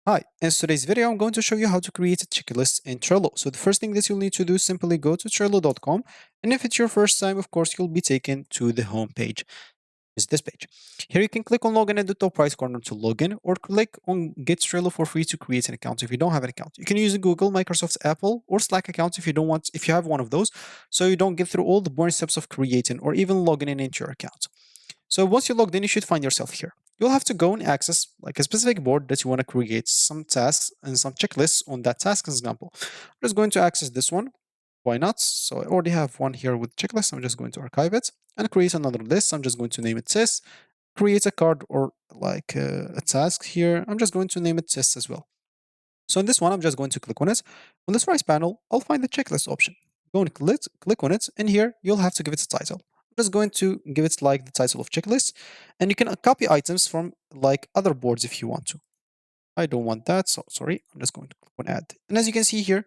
Hi, in today's video, I'm going to show you how to create a checklist in Trello. So the first thing that you'll need to do is simply go to Trello.com. And if it's your first time, of course, you'll be taken to the home page. It's this page. Here you can click on login at the top right corner to login or click on get Trello for free to create an account if you don't have an account. You can use a Google, Microsoft, Apple, or Slack account if you have one of those, so you don't get through all the boring steps of creating or even logging in into your account. So once you're logged in, you should find yourself here. You'll have to go and access like a specific board that you want to create some tasks and some checklists on that task example. I'm just going to access this one. Why not? So I already have one here with checklist. I'm just going to archive it and create another list. I'm just going to name it test, create a card or like a task here. I'm just going to name it test as well. So in this one, I'm just going to click on it. On this right panel, I'll find the checklist option. Go and click on it, and here you'll have to give it a title. I'm just going to give it like the title of checklist, and you can copy items from like other boards if you want to. I don't want that, so sorry. I'm just going to click on add. And as you can see here,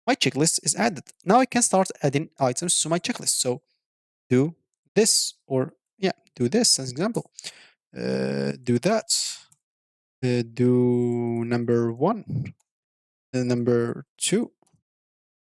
my checklist is added. Now I can start adding items to my checklist. So do this, or yeah, do this as an example. Do that. Do number one. Number two,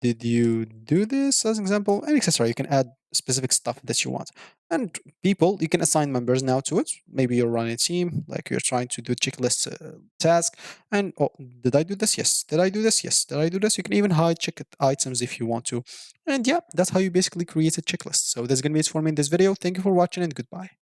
did you do this as an example? And etc. You can add specific stuff that you want. And people, you can assign members now to it. Maybe you're running a team, like you're trying to do checklist task. And oh, did I do this? Yes. Did I do this? Yes. Did I do this? You can even hide check items if you want to. And yeah, that's how you basically create a checklist. So that's going to be it for me in this video. Thank you for watching and goodbye.